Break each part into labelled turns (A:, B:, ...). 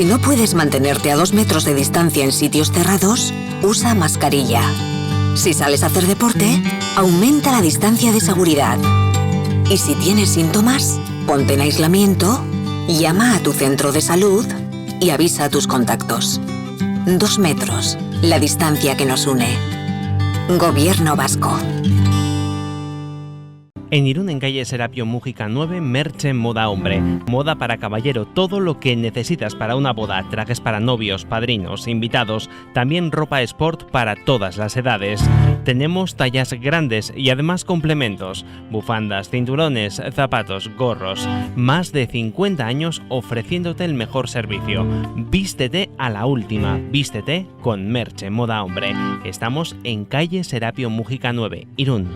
A: Si no puedes mantenerte a 2 metros de distancia en sitios cerrados, usa mascarilla. Si sales a hacer deporte, aumenta la distancia de seguridad. Y si tienes síntomas, ponte en aislamiento, llama a tu centro de salud y avisa a tus contactos. 2 metros, la distancia que nos une. Gobierno vasco.
B: En Irún, en calle Serapio Mújica 9, Merche Moda Hombre. Moda para caballero, todo lo que necesitas para una boda, trajes para novios, padrinos, invitados, también ropa sport para todas las edades. Tenemos tallas grandes y además complementos, bufandas, cinturones, zapatos, gorros. Más de 50 años ofreciéndote el mejor servicio. Vístete a la última, vístete con Merche Moda Hombre. Estamos en calle Serapio Mújica 9, Irún.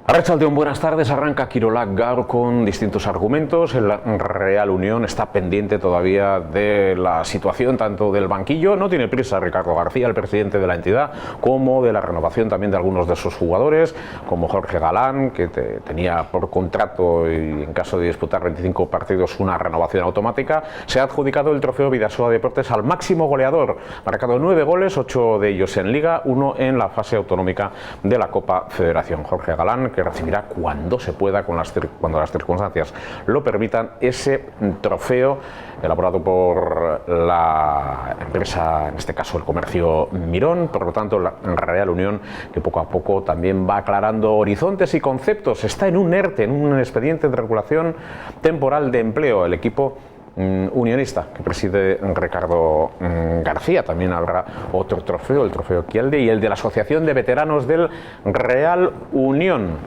C: Arratsaldeon, buenas tardes. Arranca Kirolak Gaur con distintos argumentos. El Real Unión está pendiente todavía de la situación tanto del banquillo, no tiene prisa Ricardo García, el presidente de la entidad, como de la renovación también de algunos de sus jugadores, como Jorge Galán, que tenía por contrato y en caso de disputar 25 partidos una renovación automática. Se ha adjudicado el trofeo Bidasoa Deportes al máximo goleador, marcado 9 goles, 8 de ellos en Liga, 1 en la fase autonómica de la Copa Federación. Jorge Galán, que recibirá cuando se pueda, cuando las circunstancias lo permitan, ese trofeo elaborado por la empresa, en este caso el comercio Mirón. Por lo tanto, la Real Unión, que poco a poco también va aclarando horizontes y conceptos, está en un ERTE, en un expediente de regulación temporal de empleo. El equipo unionista que preside Ricardo García. También habrá otro trofeo, el trofeo Kielde, y el de la Asociación de Veteranos del Real Unión.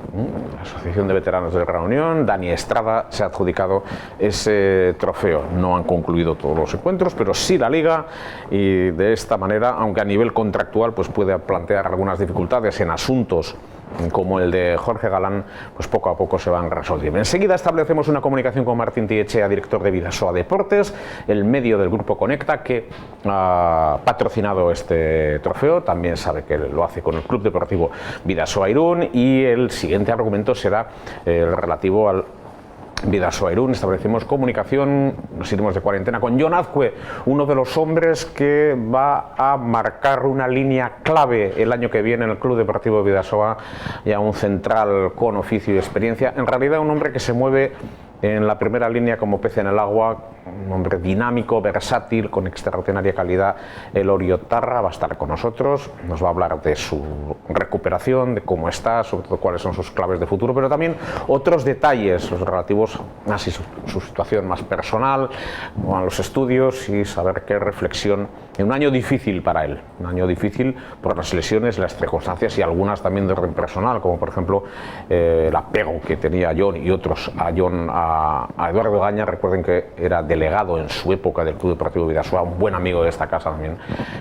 C: La Asociación de Veteranos del Real Unión, Dani Estrada se ha adjudicado ese trofeo. No han concluido todos los encuentros, pero sí la Liga, y de esta manera, aunque a nivel contractual pues puede plantear algunas dificultades en asuntos como el de Jorge Galán, pues poco a poco se van resolviendo. Enseguida establecemos una comunicación con Martín Tiechea, director de Bidasoa Deportes, el medio del grupo Conecta, que ha patrocinado este trofeo. También sabe que lo hace con el Club Deportivo Bidasoa Irún, y el siguiente argumento será el relativo al Bidasoa Irún. Establecemos comunicación, nos iremos de cuarentena con Jon Azcue, uno de los hombres que va a marcar una línea clave el año que viene en el Club Deportivo Bidasoa, ya un central con oficio y experiencia, en realidad un hombre que se mueve en la primera línea como pez en el agua, un hombre dinámico, versátil, con extraordinaria calidad. Elorio Tarra va a estar con nosotros, nos va a hablar de su recuperación, de cómo está, sobre todo cuáles son sus claves de futuro, pero también otros detalles los relativos a su situación más personal, a los estudios, y saber qué reflexión en un año difícil para él, un año difícil por las lesiones, las circunstancias y algunas también de orden personal, como por ejemplo el apego que tenía Jon y otros a Eduardo Gaña. Recuerden que era delegado en su época del Club Deportivo Bidasoa, un buen amigo de esta casa también,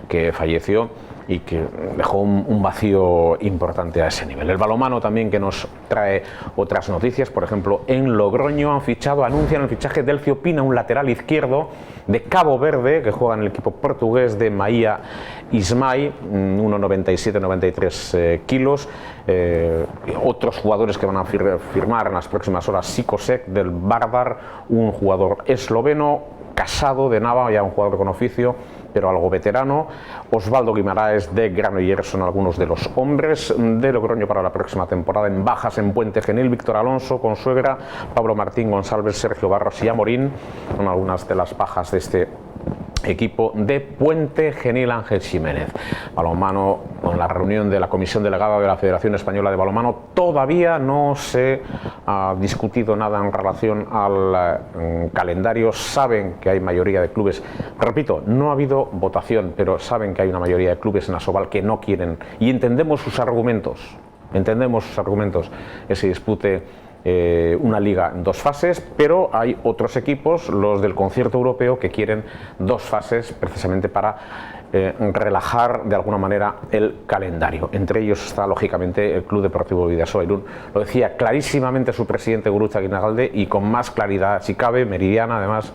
C: que falleció y que dejó un vacío importante a ese nivel. El balonmano también, que nos trae otras noticias. Por ejemplo, en Logroño anuncian el fichaje de Elcio Pina, un lateral izquierdo de Cabo Verde, que juega en el equipo portugués de Maía Ismay, 1,97-93 kilos. Otros jugadores que van a firmar en las próximas horas: Sikosek del Vardar, un jugador esloveno, Casado de Nava, ya un jugador con oficio pero algo veterano, Osvaldo Guimaraes de Granollers. Son algunos de los hombres de Logroño para la próxima temporada. En bajas en Puente Genil, Víctor Alonso, Consuegra, Pablo Martín González, Sergio Barros y Amorín son algunas de las bajas de este equipo de Puente Genil. Ángel Jiménez. Balonmano, con la reunión de la Comisión Delegada de la Federación Española de Balonmano, todavía no se ha discutido nada en relación al calendario. Saben que hay mayoría de clubes, repito, no ha habido votación, pero saben que hay una mayoría de clubes en Asobal que no quieren, y entendemos sus argumentos, que se dispute una liga en 2 fases, pero hay otros equipos, los del concierto europeo, que quieren 2 fases precisamente para relajar de alguna manera el calendario. Entre ellos está lógicamente el Club Deportivo Bidasoa Irún. Lo decía clarísimamente su presidente, Gurutza Guinagalde, y con más claridad si cabe, meridiana además,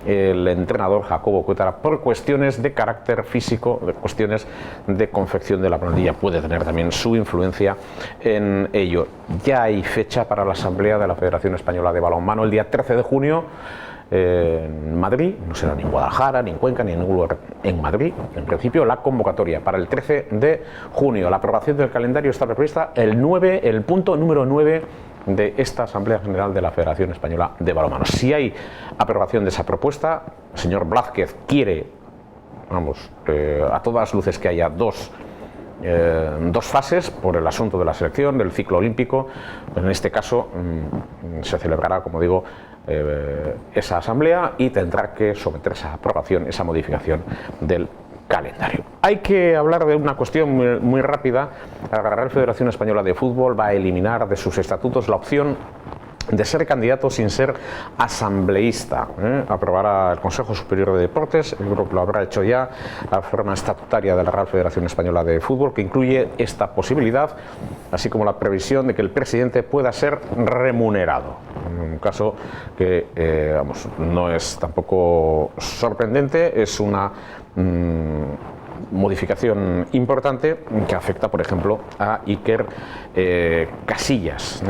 C: el entrenador Jacobo Cuétara por cuestiones de carácter físico, de cuestiones de confección de la plantilla. Puede tener también su influencia en ello. Ya hay fecha para la asamblea de la Federación Española de Balonmano el día 13 de junio en Madrid, no será ni en Guadalajara, ni en Cuenca, ni en ningún lugar, en Madrid. En principio, la convocatoria para el 13 de junio. La aprobación del calendario está prevista el punto número 9 de esta Asamblea General de la Federación Española de Balonmano. Si hay aprobación de esa propuesta, el señor Blázquez quiere, a todas luces que haya dos fases por el asunto de la selección, del ciclo olímpico. En este caso se celebrará, como digo, esa asamblea y tendrá que someterse a aprobación esa modificación del calendario. Hay que hablar de una cuestión muy rápida. La Real Federación Española de Fútbol va a eliminar de sus estatutos la opción de ser candidato sin ser asambleísta. Aprobará el Consejo Superior de Deportes, el grupo lo habrá hecho ya, la reforma estatutaria de la Real Federación Española de Fútbol, que incluye esta posibilidad, así como la previsión de que el presidente pueda ser remunerado. Un caso que no es tampoco sorprendente, es una modificación importante que afecta, por ejemplo, a Iker Casillas,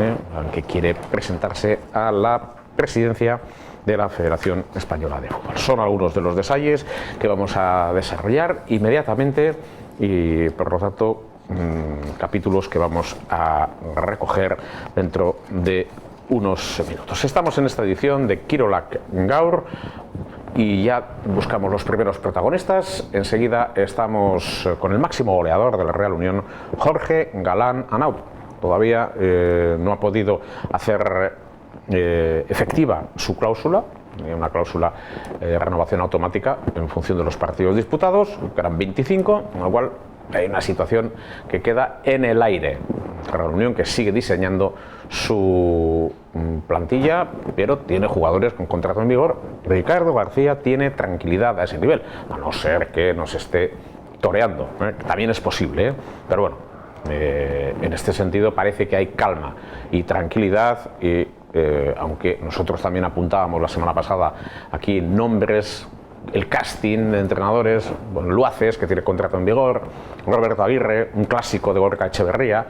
C: que quiere presentarse a la presidencia de la Federación Española de Fútbol. Son algunos de los detalles que vamos a desarrollar inmediatamente y, por lo tanto, capítulos que vamos a recoger dentro de unos minutos. Estamos en esta edición de Kirolak Gaur y ya buscamos los primeros protagonistas. Enseguida estamos con el máximo goleador de la Real Unión, Jorge Galán Anaut. Todavía no ha podido hacer efectiva su cláusula, una cláusula de renovación automática en función de los partidos disputados, que eran 25, con lo cual hay una situación que queda en el aire. La Real Unión que sigue diseñando su plantilla, pero tiene jugadores con contrato en vigor. Ricardo García tiene tranquilidad a ese nivel, a no ser que nos esté toreando, también es posible, pero bueno, en este sentido parece que hay calma y tranquilidad y aunque nosotros también apuntábamos la semana pasada aquí nombres, el casting de entrenadores, Luaces, que tiene contrato en vigor, Roberto Aguirre, un clásico de Gorka Echeverría,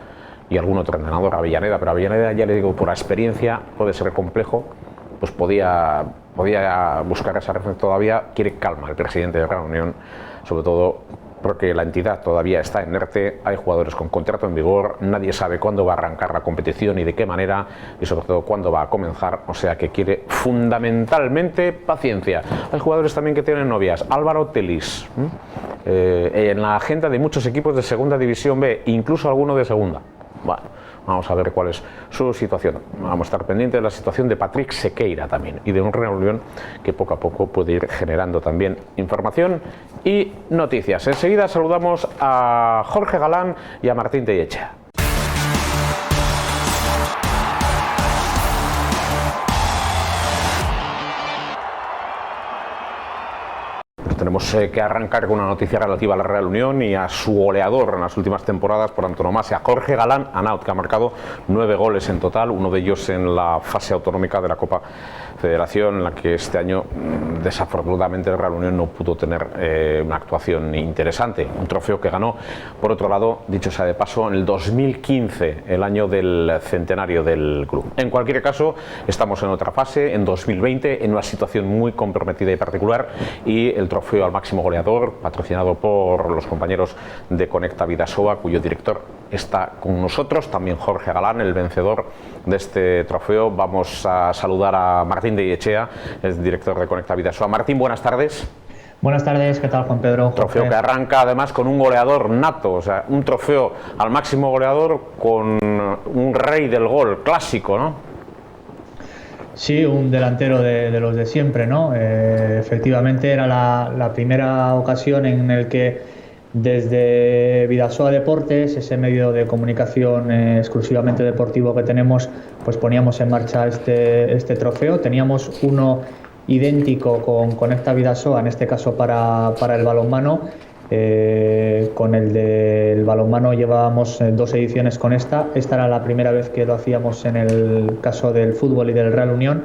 C: y algún otro entrenador, Avellaneda, pero Avellaneda, ya le digo, por la experiencia puede ser complejo, pues podía buscar esa referencia. Todavía quiere calma el presidente de la Real Unión, sobre todo porque la entidad todavía está inerte, hay jugadores con contrato en vigor, nadie sabe cuándo va a arrancar la competición y de qué manera, y sobre todo cuándo va a comenzar, o sea que quiere fundamentalmente paciencia. Hay jugadores también que tienen novias, Álvaro Telis, en la agenda de muchos equipos de Segunda División B, incluso alguno de Segunda. Bueno, vamos a ver cuál es su situación. Vamos a estar pendientes de la situación de Patrick Sequeira también y de un Real Unión que poco a poco puede ir generando también información y noticias. Enseguida saludamos a Jorge Galán y a Martín Tellechea. Tenemos que arrancar con una noticia relativa a la Real Unión y a su goleador en las últimas temporadas por antonomasia, Jorge Galán Anaut, que ha marcado 9 goles en total, uno de ellos en la fase autonómica de la Copa Federación, en la que este año desafortunadamente el Real Unión no pudo tener una actuación interesante, un trofeo que ganó, por otro lado, dicho sea de paso, en el 2015, el año del centenario del club. En cualquier caso, estamos en otra fase, en 2020, en una situación muy comprometida y particular, y el trofeo al máximo goleador, patrocinado por los compañeros de Conecta Vidasoa, cuyo director está con nosotros, también Jorge Galán, el vencedor de este trofeo. Vamos a saludar a Martín Tellechea, el director de Conecta Vidasoa. Martín, buenas tardes.
D: Buenas tardes, ¿qué tal, Juan Pedro?
C: Trofeo que arranca además con un goleador nato, o sea, un trofeo al máximo goleador con un rey del gol clásico, ¿no?
D: Sí, un delantero de los de siempre, ¿no? Efectivamente era la primera ocasión en el que desde Vidasoa Deportes, ese medio de comunicación exclusivamente deportivo que tenemos, pues poníamos en marcha este trofeo. Teníamos uno idéntico con Conecta Vidasoa, en este caso para el balonmano. Con el del balonmano llevábamos 2 ediciones con esta era la primera vez que lo hacíamos en el caso del fútbol y del Real Unión,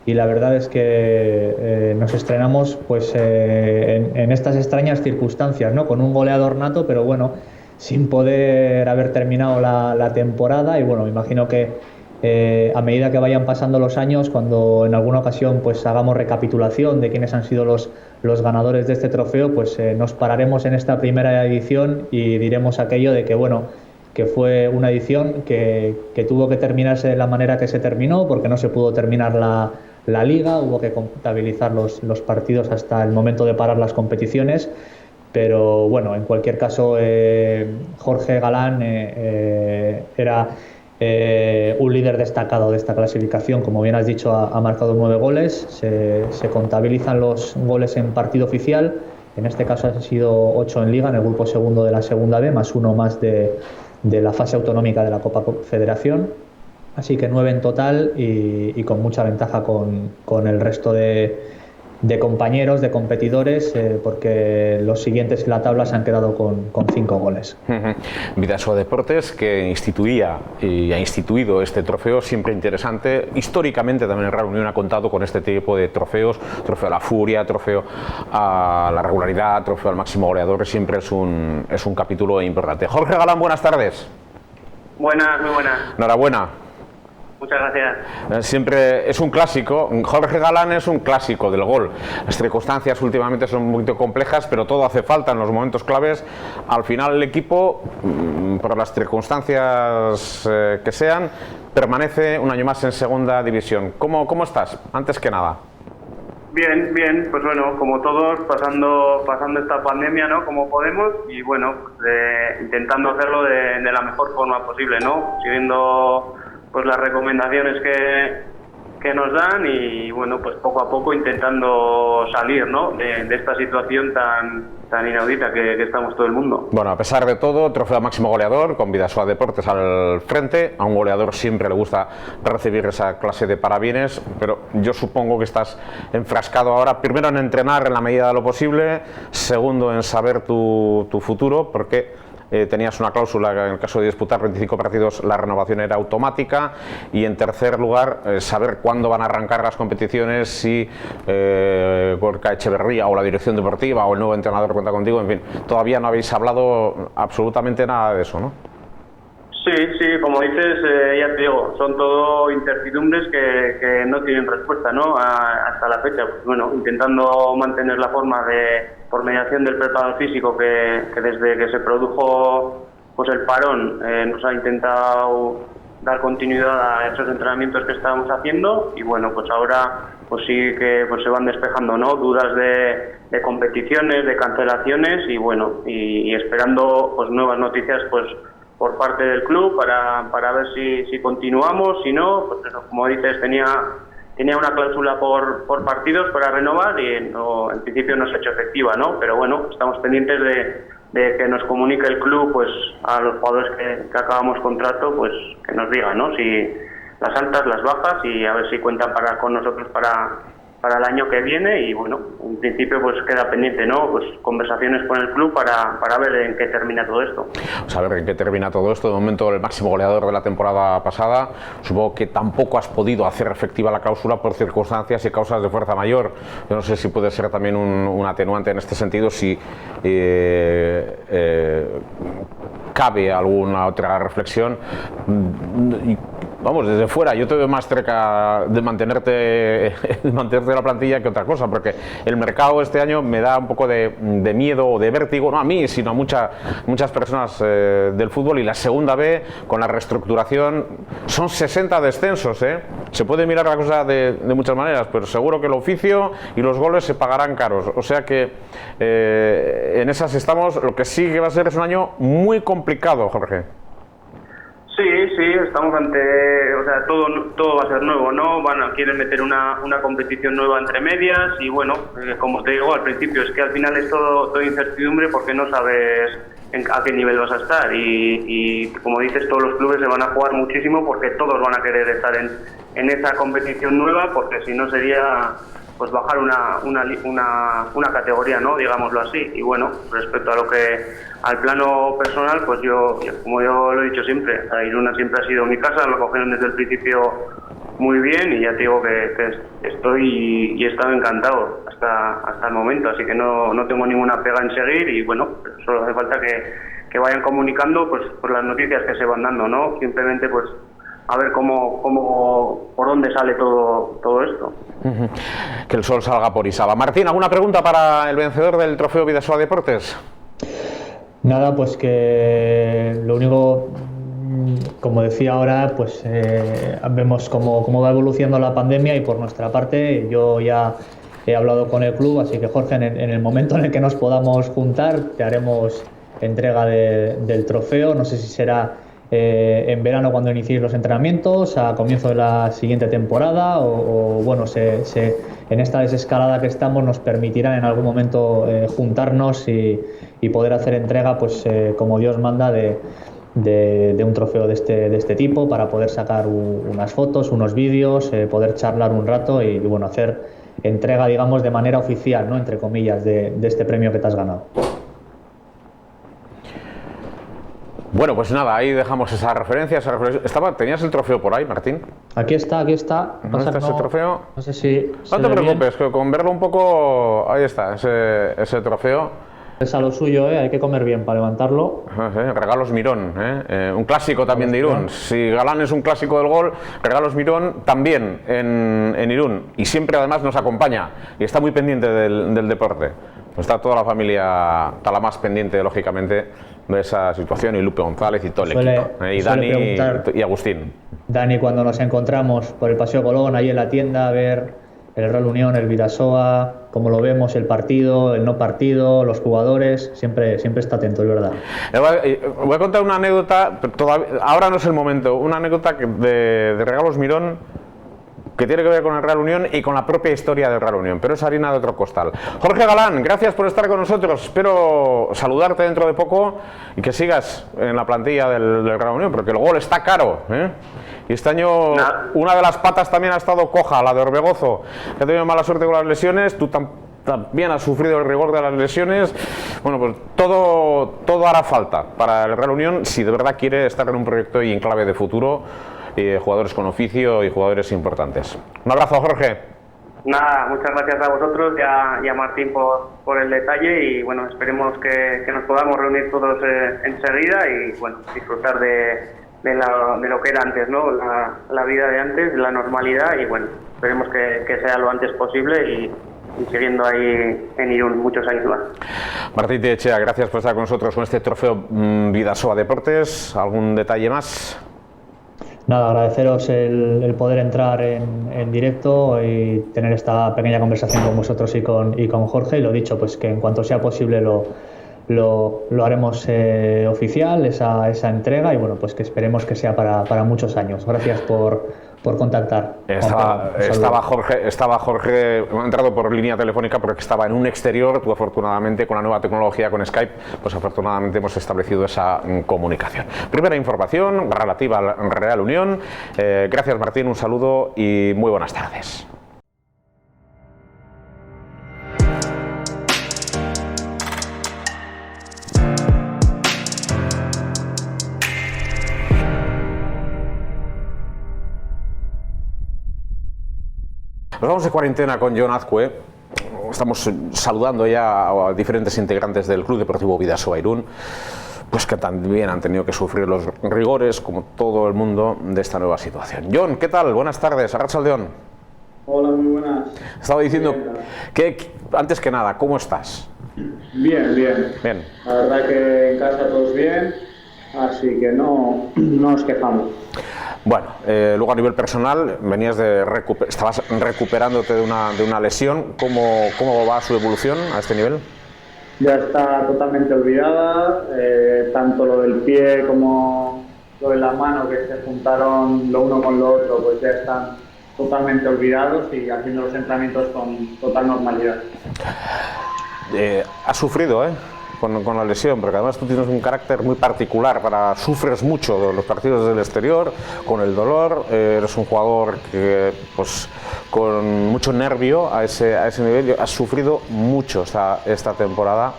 D: y la verdad es que nos estrenamos pues en estas extrañas circunstancias, ¿no? Con un goleador nato, pero bueno, sin poder haber terminado la temporada. Y bueno, me imagino que a medida que vayan pasando los años, cuando en alguna ocasión pues hagamos recapitulación de quiénes han sido los ganadores de este trofeo, pues nos pararemos en esta primera edición y diremos aquello de que bueno, que fue una edición que tuvo que terminarse de la manera que se terminó, porque no se pudo terminar la liga, hubo que contabilizar los partidos hasta el momento de parar las competiciones. Pero bueno, en cualquier caso, Jorge Galán era un líder destacado de esta clasificación. Como bien has dicho, ha marcado 9 goles, se contabilizan los goles en partido oficial, en este caso han sido 8 en Liga, en el grupo segundo de la Segunda B, más 1 más de la fase autonómica de la Copa Federación, así que 9 en total y con mucha ventaja con el resto de compañeros, de competidores, porque los siguientes en la tabla se han quedado con 5 goles.
C: Bidasoa Deportes, que instituía y ha instituido este trofeo, siempre interesante. Históricamente también el Real Unión ha contado con este tipo de trofeos, trofeo a la furia, trofeo a la regularidad, trofeo al máximo goleador, siempre es un capítulo importante. Jorge Galán, buenas tardes.
E: Buenas, muy buenas.
C: Enhorabuena.
E: Muchas gracias.
C: Siempre es un clásico. Jorge Galán es un clásico del gol. Las circunstancias últimamente son un poquito complejas, pero todo hace falta en los momentos claves. Al final el equipo, por las circunstancias que sean, permanece un año más en segunda división. ¿Cómo estás? Antes que nada.
E: Bien, bien, pues bueno, como todos, pasando esta pandemia, ¿no? Como podemos, y bueno, intentando hacerlo de la mejor forma posible, ¿no? Siguiendo pues las recomendaciones que nos dan y bueno, pues poco a poco intentando salir, ¿no? de esta situación tan inaudita que estamos todo el mundo.
C: Bueno, a pesar de todo, trofeo máximo goleador con Bidasoa Deportes al frente. A un goleador siempre le gusta recibir esa clase de parabienes, pero yo supongo que estás enfrascado ahora, primero en entrenar en la medida de lo posible, segundo en saber tu futuro, porque tenías una cláusula que en el caso de disputar 25 partidos la renovación era automática, y en tercer lugar saber cuándo van a arrancar las competiciones, si Gorka Echeverría o la dirección deportiva o el nuevo entrenador cuenta contigo, en fin, todavía no habéis hablado absolutamente nada de eso, ¿no?
E: Sí, como dices, ya te digo, son todo incertidumbres que no tienen respuesta, ¿no? Hasta la fecha, pues bueno, intentando mantener la forma por mediación del preparador físico que desde que se produjo pues el parón nos ha intentado dar continuidad a esos entrenamientos que estábamos haciendo, y bueno, pues ahora pues sí que pues se van despejando, ¿no? Dudas de competiciones, de cancelaciones, y bueno, y esperando pues nuevas noticias pues por parte del club para ver si continuamos. Si no, pues eso, como dices, tenía una cláusula por partidos para renovar y en principio no se ha hecho efectiva, ¿no? Pero bueno, estamos pendientes de que nos comunique el club pues a los jugadores que acabamos contrato, pues que nos digan, ¿no? Si las altas, las bajas, y a ver si cuentan con nosotros para el año que viene. Y bueno, en principio pues queda pendiente, ¿no? Pues conversaciones con el club para ver en qué termina todo esto.
C: Pues a ver en qué termina todo esto. De momento el máximo goleador de la temporada pasada, supongo que tampoco has podido hacer efectiva la cláusula por circunstancias y causas de fuerza mayor. Yo no sé si puede ser también un atenuante en este sentido, si cabe alguna otra reflexión. Vamos, desde fuera yo te veo más cerca de mantenerte la plantilla que otra cosa, porque el mercado este año me da un poco de miedo o de vértigo, no a mí, sino a muchas personas del fútbol. Y la segunda B, con la reestructuración, son 60 descensos, Se puede mirar la cosa de muchas maneras, pero seguro que el oficio y los goles se pagarán caros. O sea que en esas estamos. Lo que sí que va a ser es un año muy complicado, Jorge.
E: Sí, estamos ante, o sea, todo va a ser nuevo, ¿no? Quieren meter una competición nueva entre medias, y bueno, como te digo al principio, es que al final es todo incertidumbre, porque no sabes a qué nivel vas a estar, y como dices, todos los clubes se van a jugar muchísimo, porque todos van a querer estar en esa competición nueva, porque si no sería pues bajar una categoría, ¿no? Digámoslo así. Y bueno, respecto al plano personal, pues como yo lo he dicho siempre, Iruna siempre ha sido mi casa, lo cogieron desde el principio muy bien, y ya te digo que estoy y he estado encantado hasta el momento, así que no tengo ninguna pega en seguir, y bueno, solo hace falta que vayan comunicando pues las noticias que se van dando, ¿no? Simplemente pues a ver por dónde sale todo esto.
C: Que el sol salga por Isaba. Martín, ¿alguna pregunta para el vencedor del Trofeo Bidasoa Deportes?
D: Nada, pues que lo único, como decía ahora, pues vemos cómo va evolucionando la pandemia, y por nuestra parte yo ya he hablado con el club, así que Jorge, en el momento en el que nos podamos juntar te haremos entrega del trofeo. No sé si será en verano cuando iniciéis los entrenamientos, a comienzo de la siguiente temporada, o bueno, en esta desescalada que estamos nos permitirá en algún momento juntarnos y poder hacer entrega, pues como Dios manda, de un trofeo de este tipo, para poder sacar unas fotos, unos vídeos, poder charlar un rato y bueno, hacer entrega, digamos, de manera oficial, ¿no?, entre comillas, de este premio que te has ganado.
C: Bueno, pues nada, ahí dejamos esa referencia. ¿Tenías el trofeo por ahí, Martín?
D: Aquí está.
C: ¿No está ese trofeo?
D: No sé si...
C: No te preocupes, que con verlo un poco... Ahí está, ese trofeo.
D: Es a lo suyo, hay que comer bien para levantarlo.
C: Regalos Mirón, un clásico también de Irún. Si Galán es un clásico del gol, Regalos Mirón también en Irún. Y siempre además nos acompaña y está muy pendiente del deporte. Pues está toda la familia, está la más pendiente, lógicamente, de esa situación, y Lupe González y todo el equipo, y Dani y Agustín.
D: Dani, cuando nos encontramos por el Paseo Colón, ahí en la tienda, a ver el Real Unión, el Bidasoa, cómo lo vemos, el partido, el no partido, los jugadores, siempre está atento, es verdad.
C: Voy a contar una anécdota, pero ahora no es el momento, una anécdota de Regalos Mirón, que tiene que ver con el Real Unión y con la propia historia del Real Unión, pero es harina de otro costal. Jorge Galán, gracias por estar con nosotros. Espero saludarte dentro de poco y que sigas en la plantilla del Real Unión, porque el gol está caro, Y este año una de las patas también ha estado coja, la de Orbegozo, que ha tenido mala suerte con las lesiones. Tú también has sufrido el rigor de las lesiones. Bueno, pues todo hará falta para el Real Unión si de verdad quiere estar en un proyecto y en clave de futuro, y jugadores con oficio y jugadores importantes. Un abrazo, Jorge.
E: Nada, muchas gracias a vosotros y a Martín por el detalle, y bueno, esperemos que nos podamos reunir todos enseguida y bueno, disfrutar de lo que era antes, ¿no? La vida de antes, la normalidad, y bueno, esperemos que sea lo antes posible y siguiendo ahí en Irún muchos años más.
C: Martín Tellechea, gracias por estar con nosotros con este trofeo Bidasoa Deportes. ¿Algún detalle más?
D: Nada, agradeceros el poder entrar en directo y tener esta pequeña conversación con vosotros y con Jorge, y lo dicho, pues que en cuanto sea posible lo haremos oficial, esa entrega, y bueno, pues que esperemos que sea para muchos años. Gracias por contactar.
C: Estaba Jorge, ha entrado por línea telefónica porque estaba en un exterior. Tú, afortunadamente, con la nueva tecnología, con Skype, pues afortunadamente hemos establecido esa comunicación. Primera información relativa al Real Unión. Gracias, Martín, un saludo y muy buenas tardes. Nos vamos de cuarentena con Jon Azcue. Estamos saludando ya a diferentes integrantes del Club Deportivo Bidasoa Irún, pues que también han tenido que sufrir los rigores, como todo el mundo, de esta nueva situación. Jon, ¿qué tal? Buenas tardes, Arratsaldeon.
F: Hola, muy buenas.
C: Estaba diciendo que, antes que nada, ¿cómo estás?
F: Bien. La verdad que en casa todos bien, así que no nos quejamos.
C: Bueno, luego a nivel personal, estabas recuperándote de una lesión. ¿Cómo va su evolución a este nivel?
F: Ya está totalmente olvidada, tanto lo del pie como lo de la mano, que se juntaron lo uno con lo otro, pues ya están totalmente olvidados y haciendo los entrenamientos con total normalidad.
C: Has sufrido, con la lesión, porque además tú tienes un carácter muy particular, sufres mucho de los partidos del exterior, con el dolor, eres un jugador que, pues, con mucho nervio a ese nivel. Has sufrido mucho esta temporada.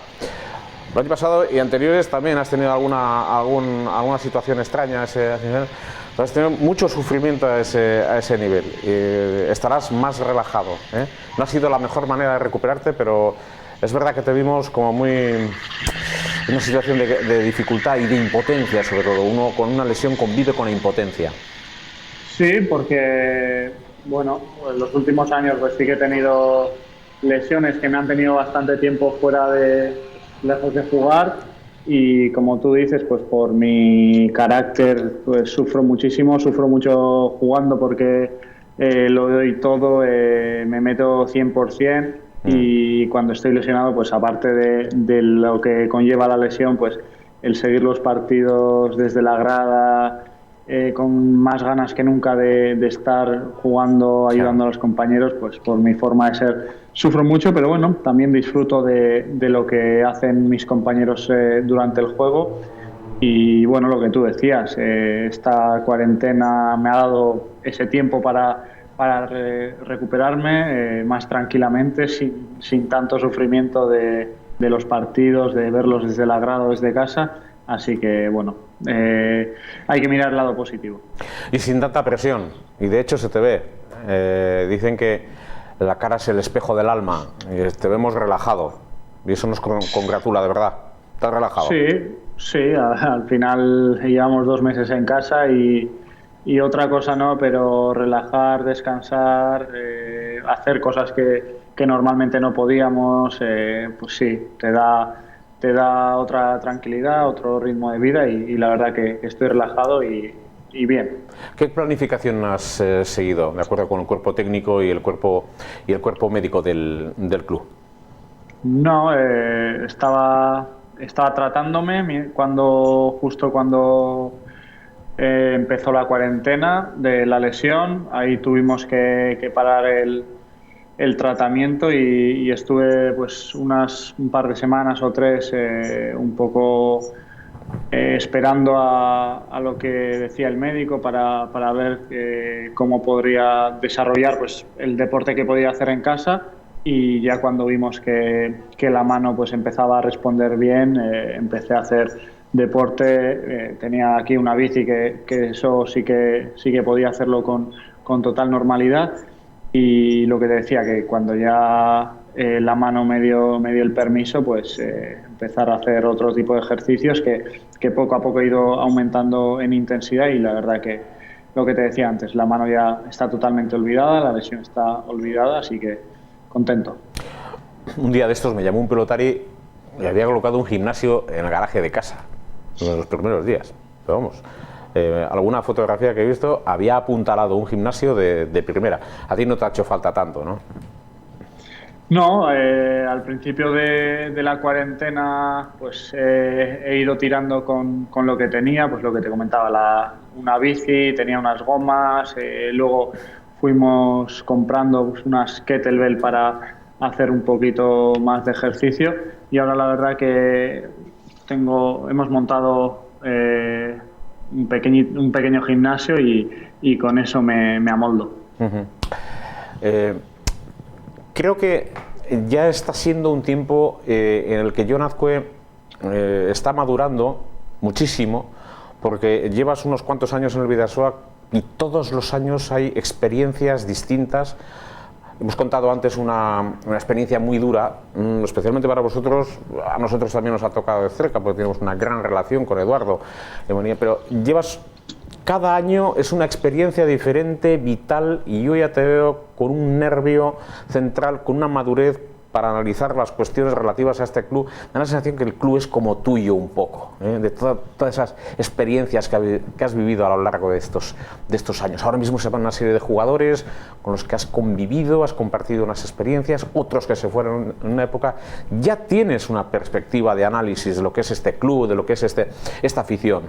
C: El año pasado y anteriores también has tenido alguna situación extraña a ese nivel. Has tenido mucho sufrimiento a ese nivel. Estarás más relajado, ¿eh? No ha sido la mejor manera de recuperarte, pero es verdad que te vimos como muy en una situación de dificultad y de impotencia, sobre todo. Uno con una lesión convive con la impotencia.
F: Sí, porque, bueno, en los últimos años pues sí que he tenido lesiones que me han tenido bastante tiempo fuera lejos de jugar, y como tú dices, pues por mi carácter pues sufro mucho jugando, porque lo doy todo, me meto 100%, y cuando estoy lesionado, pues aparte de lo que conlleva la lesión, pues el seguir los partidos desde la grada, con más ganas que nunca de estar jugando, ayudando a los compañeros, pues por mi forma de ser sufro mucho, pero bueno, también disfruto de lo que hacen mis compañeros durante el juego. Y bueno, lo que tú decías, esta cuarentena me ha dado ese tiempo para recuperarme más tranquilamente, sin tanto sufrimiento de los partidos, de verlos desde la grada o desde casa. Así que, bueno, hay que mirar el lado positivo.
C: Y sin tanta presión, y de hecho se te ve. Dicen que la cara es el espejo del alma, y te vemos relajado, y eso nos congratula, de verdad. ¿Estás relajado?
F: Sí, al final llevamos 2 meses en casa y otra cosa no, pero relajar, descansar, hacer cosas que normalmente no podíamos, pues sí, te da otra tranquilidad, otro ritmo de vida, y la verdad que estoy relajado y bien.
C: ¿Qué planificación has seguido de acuerdo con el cuerpo técnico y el cuerpo médico del club?
F: No, estaba tratándome justo cuando empezó la cuarentena de la lesión. Ahí tuvimos que parar el tratamiento, y estuve pues un par de semanas o 3 un poco esperando a lo que decía el médico para ver cómo podría desarrollar pues el deporte que podía hacer en casa. Y ya cuando vimos que la mano pues empezaba a responder bien, empecé a hacer deporte. Tenía aquí una bici que eso sí que podía hacerlo con total normalidad. Y lo que te decía, que cuando ya la mano me dio el permiso, pues empezar a hacer otro tipo de ejercicios que poco a poco he ido aumentando en intensidad. Y la verdad que lo que te decía antes, la mano ya está totalmente olvidada, la lesión está olvidada, así que contento.
C: Un día de estos me llamó un pelotari y había colocado un gimnasio en el garaje de casa, uno de los primeros días. Pero vamos, alguna fotografía que he visto había apuntalado un gimnasio de primera. A ti no te ha hecho falta tanto, ¿no?
F: No, al principio de la cuarentena pues he ido tirando con lo que tenía, pues lo que te comentaba, una bici, tenía unas gomas, luego fuimos comprando pues unas kettlebell para hacer un poquito más de ejercicio, y ahora la verdad que hemos montado un pequeño gimnasio, y con eso me amoldo.
C: Creo que ya está siendo un tiempo en el que Jon Azkue está madurando muchísimo, porque llevas unos cuantos años en el Bidasoa y todos los años hay experiencias distintas. Hemos contado antes una experiencia muy dura, especialmente para vosotros. A nosotros también nos ha tocado de cerca, porque tenemos una gran relación con Eduardo, pero cada año es una experiencia diferente, vital, y yo ya te veo con un nervio central, con una madurez para analizar las cuestiones relativas a este club. Me da la sensación que el club es como tuyo un poco, de todas esas experiencias que has vivido a lo largo de estos años. Ahora mismo se van una serie de jugadores con los que has convivido, has compartido unas experiencias, otros que se fueron en una época. Ya tienes una perspectiva de análisis de lo que es este club, de lo que es esta afición.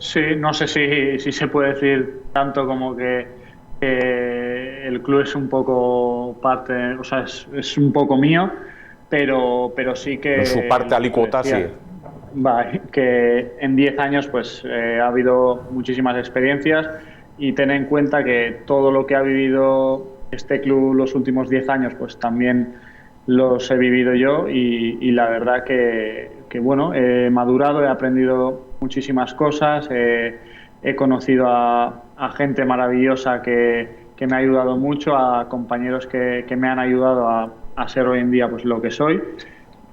F: Sí, no sé si se puede decir tanto como que el club es un poco parte, o sea, es un poco mío, pero sí que...
C: En su parte alícuota, sí.
F: Que en 10 años pues ha habido muchísimas experiencias, y ten en cuenta que todo lo que ha vivido este club los últimos 10 años pues también los he vivido yo y la verdad que bueno, he madurado, he aprendido muchísimas cosas, he conocido a gente maravillosa que me ha ayudado mucho, a compañeros que me han ayudado a ser hoy en día pues lo que soy,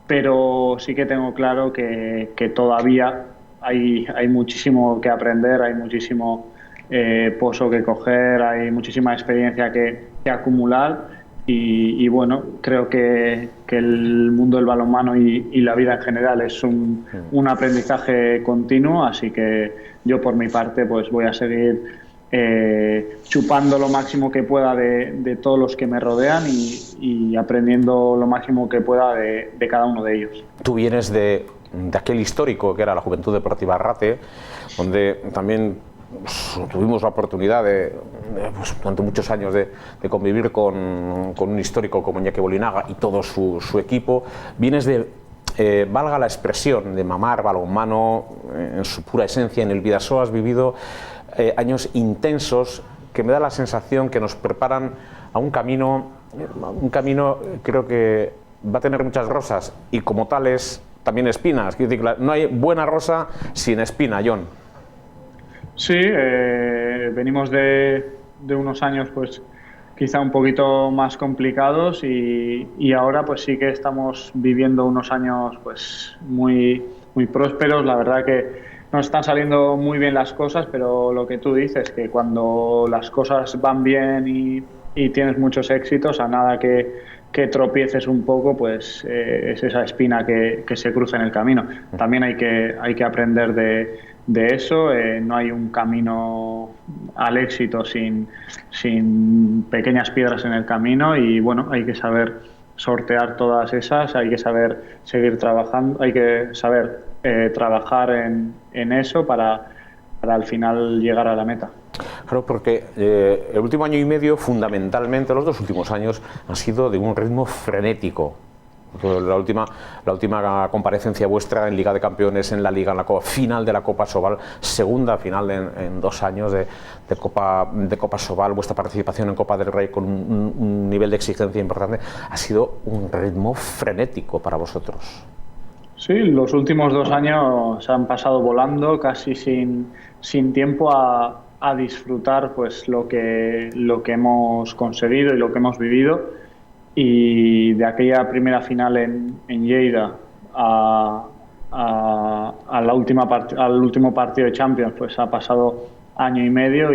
F: pero sí que tengo claro que todavía hay muchísimo que aprender, hay muchísimo pozo que coger, hay muchísima experiencia que acumular y bueno, creo que el mundo del balonmano y la vida en general es un aprendizaje continuo, así que yo por mi parte pues voy a seguir chupando lo máximo que pueda de todos los que me rodean y aprendiendo lo máximo que pueda de cada uno de ellos.
C: Tú vienes de aquel histórico que era la Juventud Deportiva Arrate, donde también tuvimos la oportunidad pues, durante muchos años de convivir con un histórico como Iñaki Bolinaga y todo su equipo. Vienes de, valga la expresión, de mamar balonmano en su pura esencia en el Bidasoa. Has vivido años intensos que me da la sensación que nos preparan a un camino creo que va a tener muchas rosas y como tales también espinas. Quiero decir, no hay buena rosa sin espina, Jon.
F: Sí, venimos de unos años pues quizá un poquito más complicados y ahora pues sí que estamos viviendo unos años pues muy prósperos. La verdad que nos están saliendo muy bien las cosas, pero lo que tú dices, que cuando las cosas van bien y tienes muchos éxitos, a nada que tropieces un poco, pues es esa espina que se cruza en el camino. También hay que aprender de eso. No hay un camino al éxito sin pequeñas piedras en el camino y bueno, hay que saber sortear todas esas, hay que saber seguir trabajando, hay que saber trabajar en eso para al final llegar a la meta.
C: Claro, porque el último año y medio, fundamentalmente, los dos últimos años, han sido de un ritmo frenético. La última comparecencia vuestra en Liga de Campeones, en la Liga, en la final de la Copa Sobal, segunda final en 2 años de Copa Sobal, vuestra participación en Copa del Rey con un nivel de exigencia importante, ha sido un ritmo frenético para vosotros.
F: Sí, los últimos 2 años han pasado volando, casi sin tiempo a disfrutar pues lo que hemos conseguido y lo que hemos vivido. Y de aquella primera final en Lleida al último partido de Champions, pues ha pasado año y medio,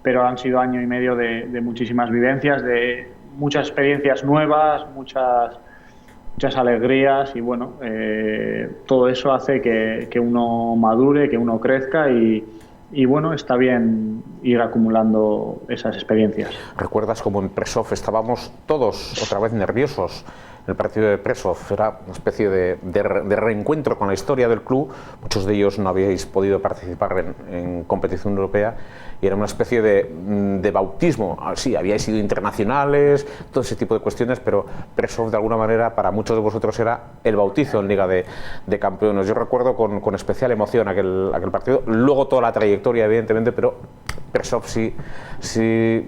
F: pero han sido año y medio de muchísimas vivencias, de muchas experiencias nuevas, muchas alegrías y bueno, todo eso hace que uno madure, que uno crezca y bueno, está bien ir acumulando esas experiencias.
C: ¿Recuerdas cómo en Prešov estábamos todos otra vez nerviosos? El partido de Prešov era una especie de reencuentro con la historia del club. Muchos de ellos no habíais podido participar en competición europea y era una especie de bautismo. Sí, habíais sido internacionales, todo ese tipo de cuestiones, pero Prešov de alguna manera para muchos de vosotros era el bautizo en Liga de Campeones. Yo recuerdo con especial emoción aquel partido, luego toda la trayectoria evidentemente, pero Prešov sí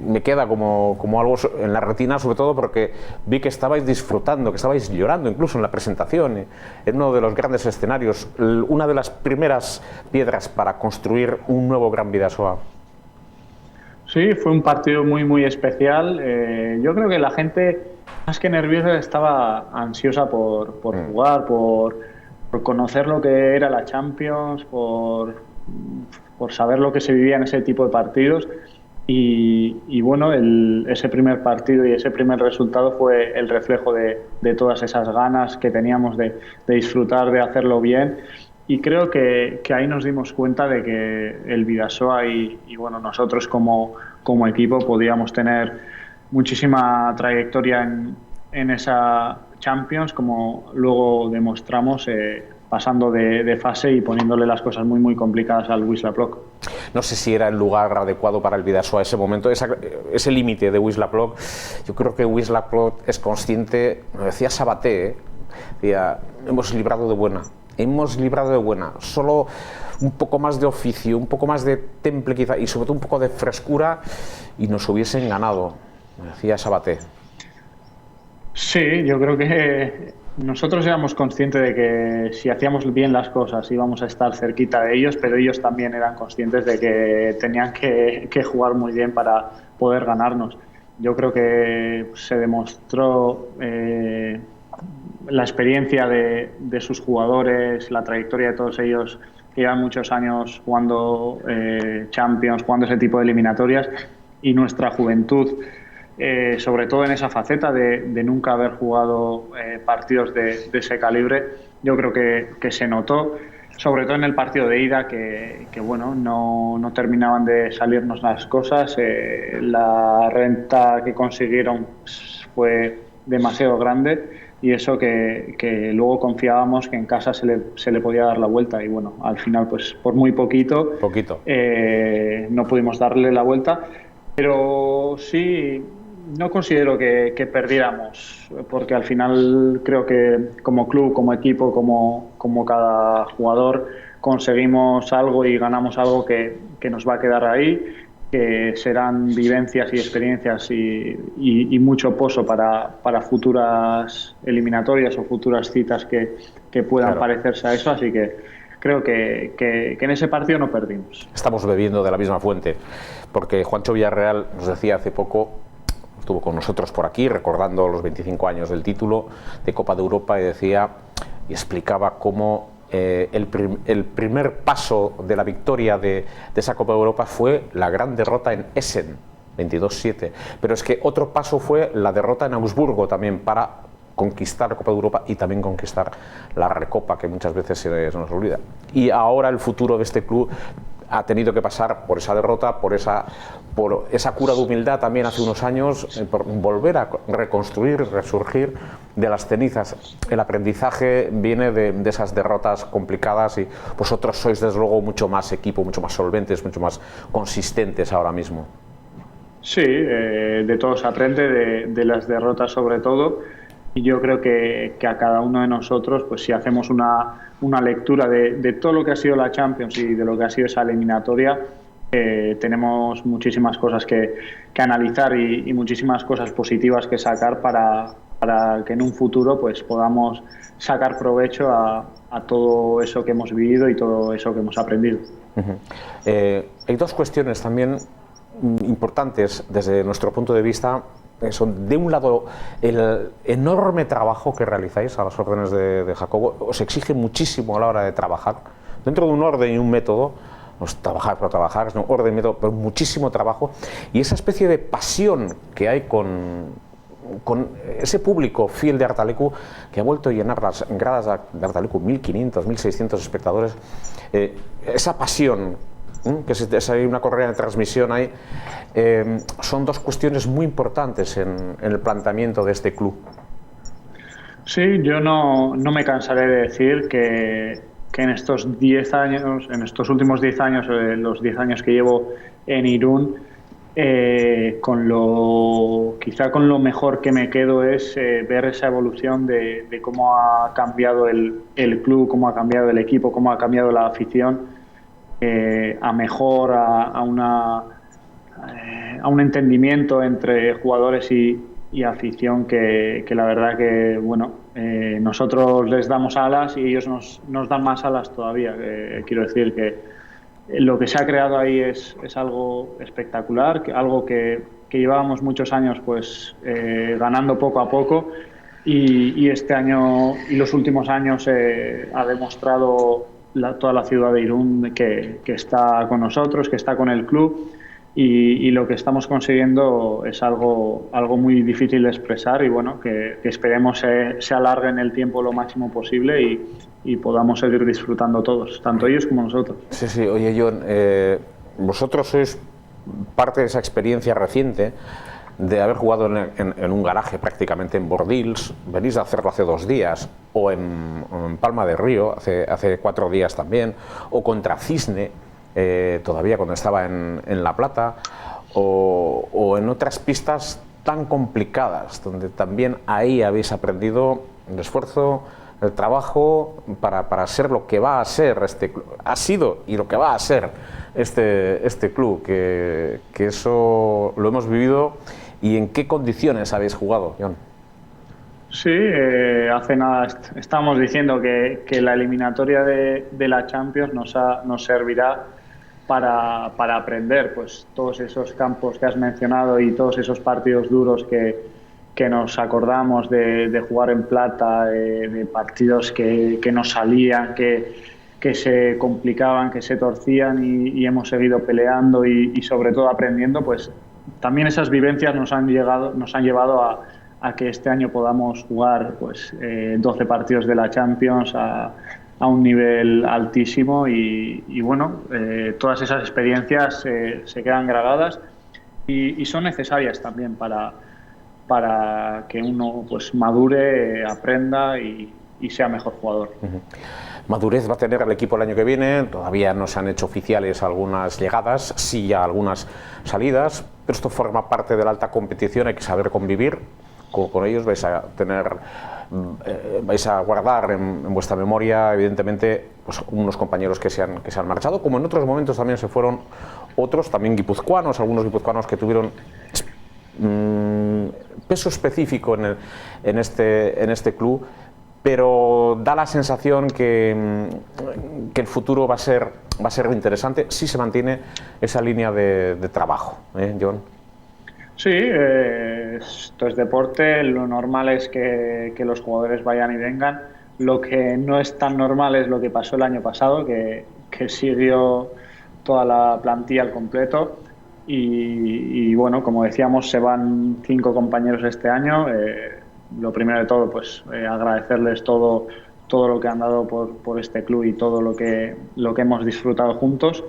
C: me queda como algo en la retina, sobre todo porque vi que estabais disfrutando, que estabais llorando incluso en la presentación, en uno de los grandes escenarios, una de las primeras piedras para construir un nuevo Gran Bidasoa.
F: Sí, fue un partido muy especial. Yo creo que la gente, más que nerviosa, estaba ansiosa por jugar, por conocer lo que era la Champions, por saber lo que se vivía en ese tipo de partidos. Y bueno, ese primer partido y ese primer resultado fue el reflejo de todas esas ganas que teníamos de disfrutar, de hacerlo bien. Y creo que ahí nos dimos cuenta de que el Bidasoa y bueno, nosotros como equipo podíamos tener muchísima trayectoria en esa Champions, como luego demostramos pasando de fase y poniéndole las cosas muy complicadas al Wisla Plock.
C: No sé si era el lugar adecuado para el Bidasoa ese momento, ese límite de Wisla Plock. Yo creo que Wisla Plock es consciente, lo decía Sabaté, decía, hemos librado de buena, solo un poco más de oficio, un poco más de temple quizá y sobre todo un poco de frescura y nos hubiesen ganado, decía Sabaté.
F: Sí, yo creo que nosotros éramos conscientes de que si hacíamos bien las cosas íbamos a estar cerquita de ellos, pero ellos también eran conscientes de que tenían que jugar muy bien para poder ganarnos. Yo creo que se demostró la experiencia de sus jugadores, la trayectoria de todos ellos, que llevan muchos años jugando Champions, jugando ese tipo de eliminatorias, y nuestra juventud, sobre todo en esa faceta de nunca haber jugado partidos de ese calibre. Yo creo que se notó, sobre todo en el partido de ida, que bueno, no terminaban de salirnos las cosas. La renta que consiguieron fue demasiado grande, y eso que luego confiábamos que en casa se le podía dar la vuelta, y bueno, al final pues por muy poquito. No pudimos darle la vuelta, pero sí, no considero que perdiéramos, porque al final creo que como club, como equipo, como cada jugador, conseguimos algo y ganamos algo que nos va a quedar ahí, que serán vivencias y experiencias y mucho pozo para futuras eliminatorias o futuras citas que puedan parecerse a eso. Así que creo que en ese partido no perdimos.
C: Estamos bebiendo de la misma fuente, porque Juancho Villarreal nos decía hace poco, estuvo con nosotros por aquí recordando los 25 años del título de Copa de Europa, y decía y explicaba cómo el primer paso de la victoria de esa Copa de Europa fue la gran derrota en Essen, 22-7, pero es que otro paso fue la derrota en Augsburgo también, para conquistar la Copa de Europa y también conquistar la Recopa, que muchas veces se nos olvida. Y ahora el futuro de este club ha tenido que pasar por esa derrota, por esa cura de humildad también hace unos años, por volver a reconstruir, resurgir de las cenizas. El aprendizaje viene de esas derrotas complicadas, y vosotros sois desde luego mucho más equipo, mucho más solventes, mucho más consistentes ahora mismo.
F: Sí, de todo se aprende, de las derrotas sobre todo, y yo creo que a cada uno de nosotros, pues si hacemos una lectura de todo lo que ha sido la Champions y de lo que ha sido esa eliminatoria, tenemos muchísimas cosas que analizar y muchísimas cosas positivas que sacar para que en un futuro pues podamos sacar provecho a todo eso que hemos vivido y todo eso que hemos aprendido.
C: Hay dos cuestiones también importantes desde nuestro punto de vista. Son, de un lado, el enorme trabajo que realizáis a las órdenes de Jacobo. Os exige muchísimo a la hora de trabajar, dentro de un orden y un método. No es trabajar por trabajar, es un orden y método, pero muchísimo trabajo. Y esa especie de pasión que hay con ese público fiel de Artalecu, que ha vuelto a llenar las gradas de Artalecu, 1.500, 1.600 espectadores. Esa pasión, que es una correa de transmisión ahí, son dos cuestiones muy importantes en el planteamiento de este club.
F: Sí, yo no me cansaré de decir que en estos 10 años, en estos últimos 10 años, los 10 años que llevo en Irún, quizá con lo mejor que me quedo es ver esa evolución de cómo ha cambiado el club, cómo ha cambiado el equipo, cómo ha cambiado la afición, a mejor, a un entendimiento entre jugadores y afición que la verdad que, bueno, nosotros les damos alas y ellos nos dan más alas todavía. Quiero decir que lo que se ha creado ahí es algo espectacular, algo que llevábamos muchos años pues ganando poco a poco, y este año y los últimos años ha demostrado toda la ciudad de Irún que está con nosotros, que está con el club, y lo que estamos consiguiendo es algo muy difícil de expresar, y bueno, que esperemos se alargue en el tiempo lo máximo posible y podamos seguir disfrutando todos, tanto ellos como nosotros.
C: Sí, oye John, vosotros sois parte de esa experiencia reciente de haber jugado en un garaje prácticamente en Bordils. Venís a hacerlo hace 2 días, o en Palma de Río hace 4 días también, o contra Cisne, todavía cuando estaba en La Plata, o en otras pistas tan complicadas, donde también ahí habéis aprendido el esfuerzo, el trabajo para ser lo que va a ser este club, ha sido y lo que va a ser este club, que eso lo hemos vivido. ¿Y en qué condiciones habéis jugado, John?
F: Sí, hace nada estamos diciendo que la eliminatoria de la Champions nos servirá para aprender pues todos esos campos que has mencionado y todos esos partidos duros que nos acordamos de jugar en plata, de partidos que no salían, que se complicaban, que se torcían y hemos seguido peleando y sobre todo aprendiendo. Pues también esas vivencias nos han llevado a que este año podamos jugar pues 12 partidos de la Champions a un nivel altísimo y bueno, todas esas experiencias se quedan grabadas y son necesarias también para que uno pues madure, aprenda y sea mejor jugador.
C: Madurez va a tener el equipo el año que viene, todavía no se han hecho oficiales algunas llegadas, sí ya algunas salidas, pero esto forma parte de la alta competición, hay que saber convivir con ellos, vais a guardar en vuestra memoria evidentemente pues, unos compañeros que se han marchado, como en otros momentos también se fueron otros, también guipuzcoanos, algunos guipuzcoanos que tuvieron peso específico en este club, pero da la sensación que el futuro va a ser interesante si se mantiene esa línea de trabajo, Jon.
F: Sí, esto es deporte, lo normal es que los jugadores vayan y vengan. Lo que no es tan normal es lo que pasó el año pasado, que siguió toda la plantilla al completo y bueno, como decíamos, se van 5 compañeros este año. Lo primero de todo, pues agradecerles todo lo que han dado por este club y todo lo que hemos disfrutado juntos.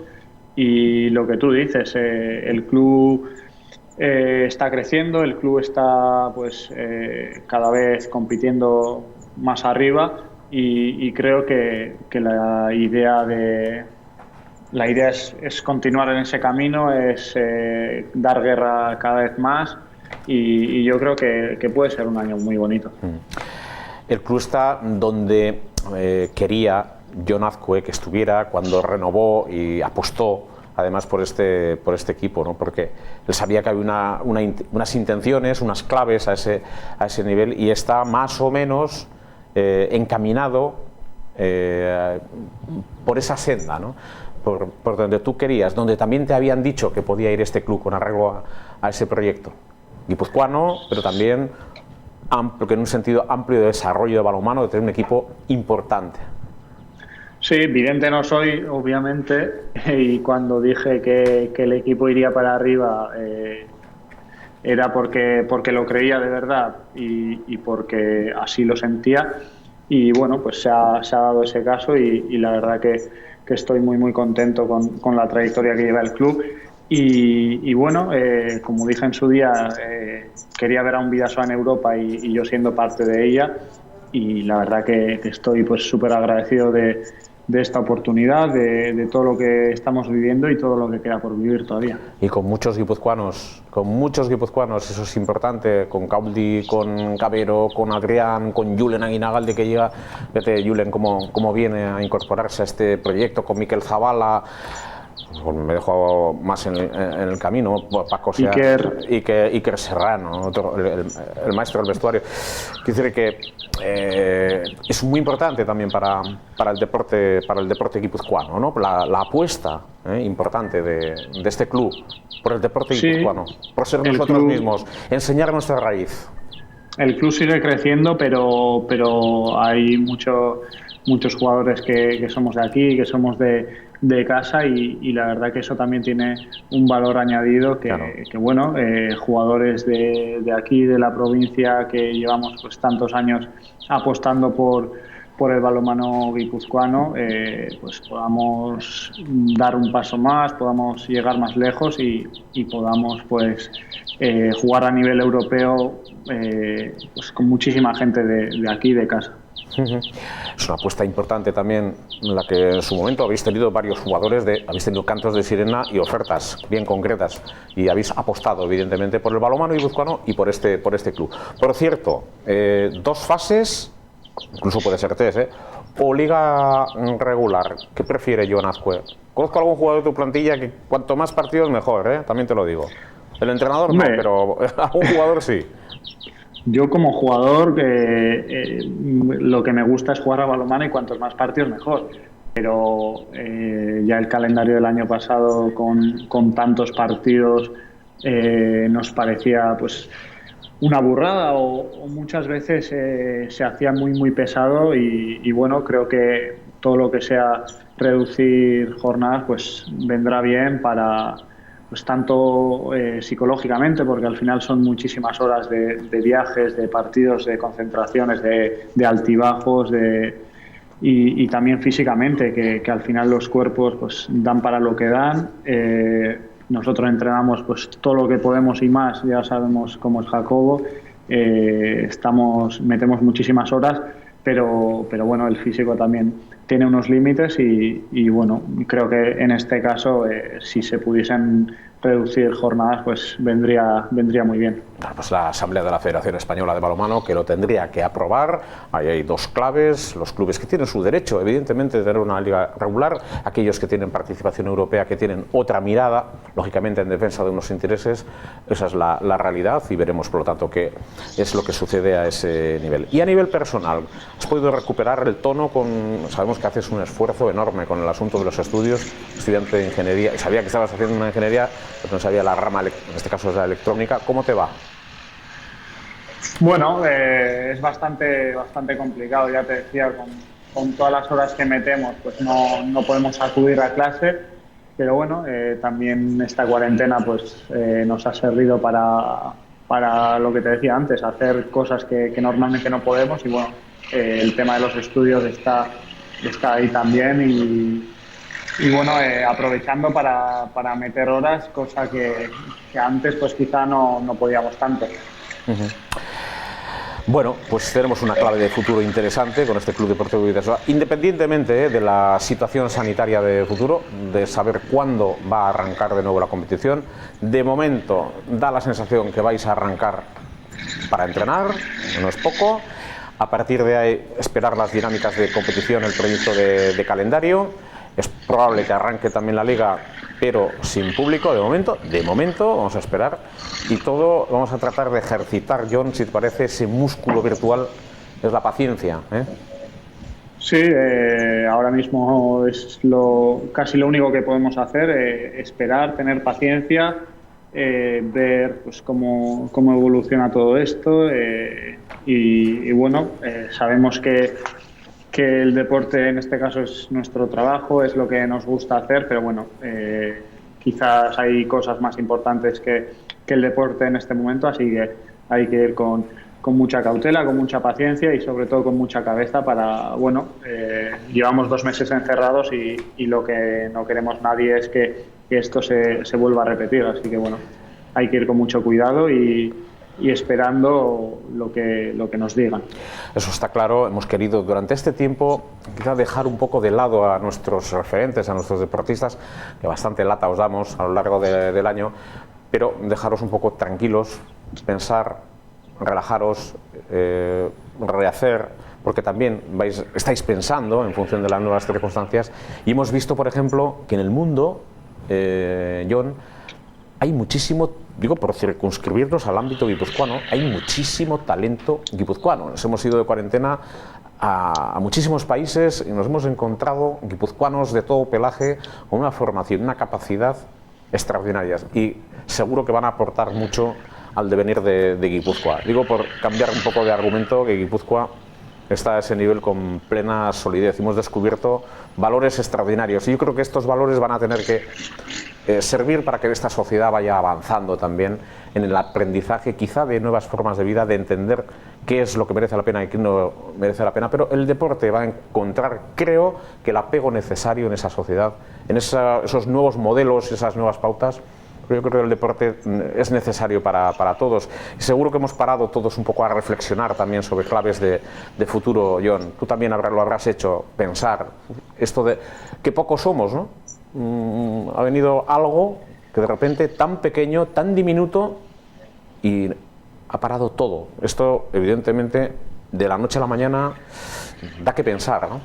F: Y lo que tú dices, el club está creciendo, el club está pues cada vez compitiendo más arriba y creo que la idea es continuar en ese camino, es dar guerra cada vez más y yo creo que puede ser un año muy bonito.
C: El club está donde quería Jon Azkue que estuviera cuando renovó y apostó además por este equipo, ¿no? Porque él sabía que había unas intenciones, unas claves a ese nivel y está más o menos encaminado por esa senda, ¿no? Por donde tú querías, donde también te habían dicho que podía ir este club con arreglo a ese proyecto guipuzcoano, pero también amplio, en un sentido amplio de desarrollo de balonmano, de tener un equipo importante.
F: Sí, vidente no soy, obviamente, y cuando dije que el equipo iría para arriba era porque lo creía de verdad y porque así lo sentía. Y bueno, pues se ha dado ese caso y la verdad que estoy muy contento con la trayectoria que lleva el club. Y bueno, como dije en su día, quería ver a un Bidasoa en Europa y yo siendo parte de ella. Y la verdad que estoy pues súper agradecido de esta oportunidad, de todo lo que estamos viviendo y todo lo que queda por vivir todavía.
C: Y con muchos guipuzcoanos, eso es importante, con Cauldi, con Cabero, con Adrián, con Julen Aguinagalde que llega, fíjate Julen cómo viene a incorporarse a este proyecto, con Mikel Zabala. Me dejo más en el camino, Paco Sea, Iker Serrano, el maestro del vestuario. Quiero decir que es muy importante también para el deporte guipuzcoano, ¿no? La apuesta importante de este club por el deporte guipuzcoano, por ser nosotros mismos, enseñar nuestra raíz.
F: El club sigue creciendo, pero hay muchos jugadores que somos de aquí, que somos de casa y la verdad que eso también tiene un valor añadido que bueno, jugadores de aquí, de la provincia que llevamos pues tantos años apostando por el balonmano guipuzcoano, pues podamos dar un paso más, podamos llegar más lejos y podamos pues jugar a nivel europeo pues con muchísima gente de aquí, de casa.
C: Es una apuesta importante también en la que en su momento habéis tenido varios jugadores, habéis tenido cantos de sirena y ofertas bien concretas y habéis apostado evidentemente por el balonmano guipuzcoano y por este club. Por cierto, 2 fases, incluso puede ser 3, o liga regular. ¿Qué prefiere Jon Azkue? Conozco a algún jugador de tu plantilla que cuanto más partidos mejor, también te lo digo. El entrenador no, pero a un jugador sí.
F: Yo como jugador lo que me gusta es jugar a balonmano y cuantos más partidos mejor. Pero ya el calendario del año pasado con tantos partidos nos parecía pues una burrada o muchas veces se hacía muy pesado y bueno, creo que todo lo que sea reducir jornadas pues vendrá bien para pues tanto psicológicamente, porque al final son muchísimas horas de viajes, de partidos, de concentraciones, de altibajos, y también físicamente, que al final los cuerpos pues dan para lo que dan. Nosotros entrenamos pues todo lo que podemos y más, ya sabemos cómo es Jacobo, metemos muchísimas horas, pero bueno, el físico también tiene unos límites y bueno, creo que en este caso si se pudiesen reducir jornadas pues vendría muy bien.
C: Bueno, pues la Asamblea de la Federación Española de Balonmano que lo tendría que aprobar. Ahí hay dos claves: los clubes que tienen su derecho evidentemente de tener una liga regular, aquellos que tienen participación europea, que tienen otra mirada lógicamente en defensa de unos intereses. Esa es la realidad y veremos por lo tanto qué es lo que sucede a ese nivel. Y a nivel personal, ¿has podido recuperar el tono? Sabemos que haces un esfuerzo enorme con el asunto de los estudios, estudiante de ingeniería, y sabía que estabas haciendo una ingeniería, pero no sabía la rama, en este caso es la electrónica. ¿Cómo te va?
F: Bueno, es bastante complicado, ya te decía, con todas las horas que metemos, pues no podemos acudir a clase, pero bueno, también esta cuarentena pues nos ha servido para lo que te decía antes, hacer cosas que normalmente no podemos, y bueno, el tema de los estudios está ahí también y bueno, aprovechando para meter horas, cosa que antes pues quizá no podíamos tanto.
C: Uh-huh. Bueno, pues tenemos una clave de futuro interesante con este Club Deportivo Bidasoa, independientemente de la situación sanitaria de futuro, de saber cuándo va a arrancar de nuevo la competición. De momento da la sensación que vais a arrancar para entrenar, no es poco. A partir de ahí esperar las dinámicas de competición, el proyecto de calendario. Es probable que arranque también la liga, pero sin público de momento vamos a esperar, y todo vamos a tratar de ejercitar, Jon, si te parece, ese músculo virtual, es la paciencia, ¿eh?
F: Sí, ahora mismo es casi lo único que podemos hacer, esperar, tener paciencia, ver pues cómo evoluciona todo esto, y bueno, sabemos que el deporte en este caso es nuestro trabajo, es lo que nos gusta hacer, pero bueno, quizás hay cosas más importantes que el deporte en este momento, así que hay que ir con mucha cautela, con mucha paciencia y sobre todo con mucha cabeza para, bueno, llevamos 2 meses encerrados y lo que no queremos nadie es que esto se vuelva a repetir, así que bueno, hay que ir con mucho cuidado y esperando lo que nos digan.
C: Eso está claro. Hemos querido durante este tiempo quizá dejar un poco de lado a nuestros referentes, a nuestros deportistas, que bastante lata os damos a lo largo del año, pero dejaros un poco tranquilos, pensar, relajaros, rehacer, porque también estáis pensando en función de las nuevas circunstancias, y hemos visto, por ejemplo, que en el mundo, Jon, hay muchísimo, digo, por circunscribirnos al ámbito guipuzcoano, hay muchísimo talento guipuzcoano. Nos hemos ido de cuarentena a muchísimos países y nos hemos encontrado guipuzcoanos de todo pelaje con una formación, una capacidad extraordinarias, y seguro que van a aportar mucho al devenir de Guipúzcoa. Digo, por cambiar un poco de argumento, que Guipúzcoa está a ese nivel con plena solidez. Hemos descubierto valores extraordinarios y yo creo que estos valores van a tener que servir para que esta sociedad vaya avanzando también en el aprendizaje quizá de nuevas formas de vida, de entender qué es lo que merece la pena y qué no merece la pena, pero el deporte va a encontrar, creo, que el apego necesario en esa sociedad, en esos nuevos modelos, esas nuevas pautas. Yo creo que el deporte es necesario para todos. Y seguro que hemos parado todos un poco a reflexionar también sobre claves de futuro, Jon. Tú también lo habrás hecho, pensar esto de que pocos somos, ¿no? Ha venido algo que de repente tan pequeño, tan diminuto, y ha parado todo. Esto, evidentemente, de la noche a la mañana da que pensar, ¿no?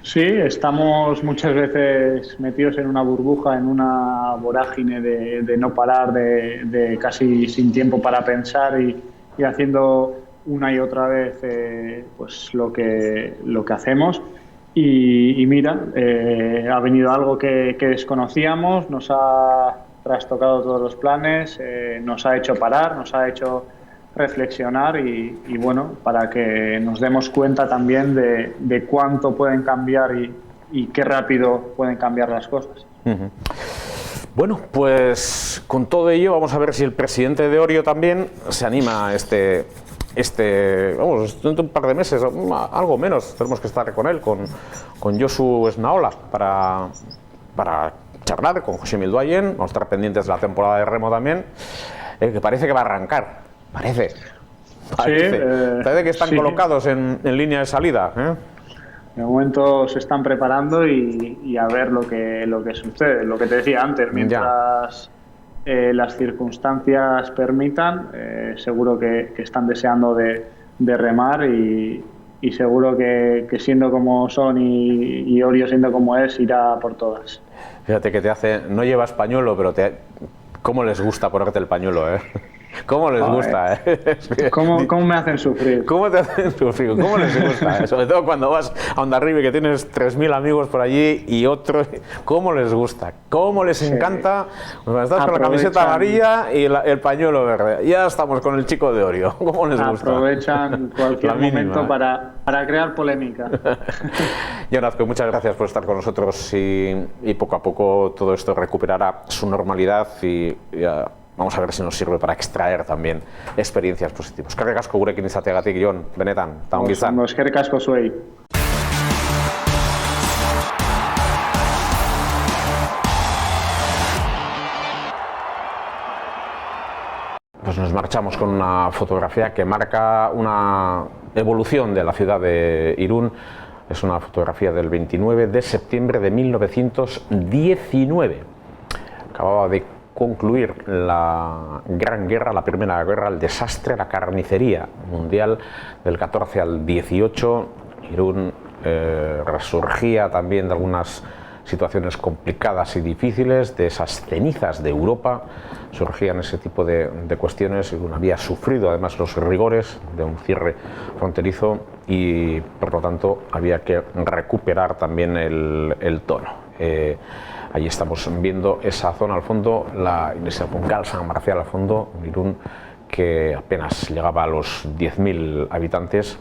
F: Sí, estamos muchas veces metidos en una burbuja, en una vorágine de no parar, de casi sin tiempo para pensar haciendo una y otra vez pues lo que hacemos. Y mira, ha venido algo que desconocíamos, nos ha trastocado todos los planes, nos ha hecho parar, nos ha hecho reflexionar y bueno, para que nos demos cuenta también de cuánto pueden cambiar y qué rápido pueden cambiar las cosas.
C: Uh-huh. Bueno, pues con todo ello vamos a ver si el presidente de Orio también se anima a vamos, dentro de un par de meses, algo menos, tenemos que estar con él, con Josu Esnaola, para charlar con José Milduayen. Vamos a estar pendientes de la temporada de remo también, que parece que va a arrancar, parece que están colocados en línea de salida, ¿eh?
F: De momento se están preparando y a ver lo que sucede, lo que te decía antes, mientras las circunstancias permitan, seguro que están deseando de remar y seguro que siendo como son y Orio siendo como es, irá por todas.
C: Fíjate que no llevas pañuelo, pero ¿cómo les gusta ponerte el pañuelo, eh? ¿Cómo les gusta, eh?
F: ¿Cómo me hacen sufrir?
C: ¿Cómo te hacen sufrir? ¿Cómo les gusta? Sobre todo cuando vas a Hondarribia, que tienes 3.000 amigos por allí y otros. ¿Cómo les gusta? ¿Cómo les encanta? Cuando estás con la camiseta amarilla y el pañuelo verde. Ya estamos con el chico de Orio. ¿Cómo les gusta?
F: Aprovechan cualquier momento para crear polémica.
C: Jonazco, muchas gracias por estar con nosotros y poco a poco todo esto recuperará su normalidad y vamos a ver si nos sirve para extraer también experiencias positivas. Eskerrik asko gurekin izateagatik, Jon, benetan, eta ongi izan.
F: Eskerrik asko zuei.
C: Pues nos marchamos con una fotografía que marca una evolución de la ciudad de Irún. Es una fotografía del 29 de septiembre de 1919. Acababa de concluir la Gran Guerra, la Primera Guerra, el desastre, la carnicería mundial del 14 al 18. Irún resurgía también de algunas situaciones complicadas y difíciles, de esas cenizas de Europa, surgían ese tipo de cuestiones. Irún había sufrido además los rigores de un cierre fronterizo y por lo tanto había que recuperar también el tono. Allí estamos viendo esa zona al fondo, la iglesia Puncal San Marcial al fondo, Irún, que apenas llegaba a los 10.000 habitantes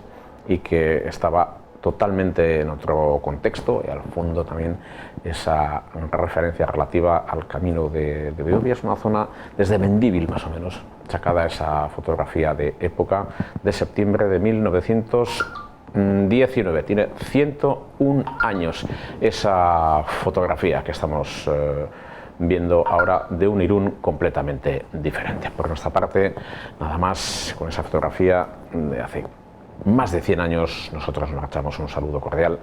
C: y que estaba totalmente en otro contexto, y al fondo también esa referencia relativa al camino de Beovia. Es una zona desde Mendívil más o menos sacada esa fotografía de época de septiembre de 1919, tiene 101 años esa fotografía que estamos viendo ahora de un Irún completamente diferente. Por nuestra parte, nada más con esa fotografía de hace más de 100 años. Nosotros nos marchamos. Un saludo cordial.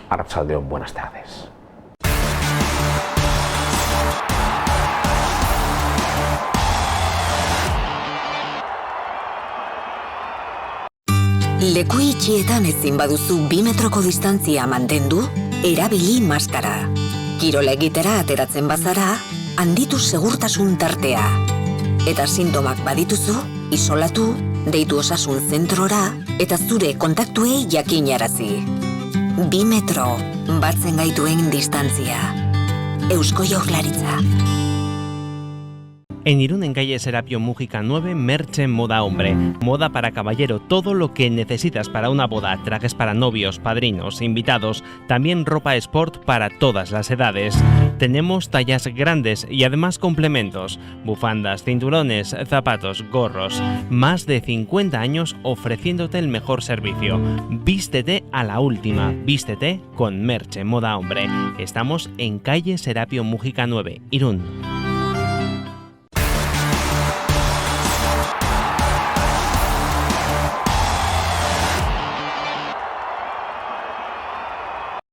C: Arratsaldeon, buenas tardes.
A: Leku itxietan ezin baduzu 2 metroko distantzia mantendu, erabili maskara. Kirola egitera ateratzen bazara, handitu segurtasun tartea. Eta sintomak badituzu, isolatu, deitu osasun zentrora eta zure kontaktuei jakinarazi. 2 metro, batzen gaituen distantzia. Eusko Jaurlaritza.
B: En Irún, en calle Serapio Mújica 9, Merche Moda Hombre. Moda para caballero, todo lo que necesitas para una boda, trajes para novios, padrinos, invitados, también ropa sport para todas las edades. Tenemos tallas grandes y además complementos, bufandas, cinturones, zapatos, gorros. Más de 50 años ofreciéndote el mejor servicio. Vístete a la última, vístete con Merche Moda Hombre. Estamos en calle Serapio Mújica 9, Irún.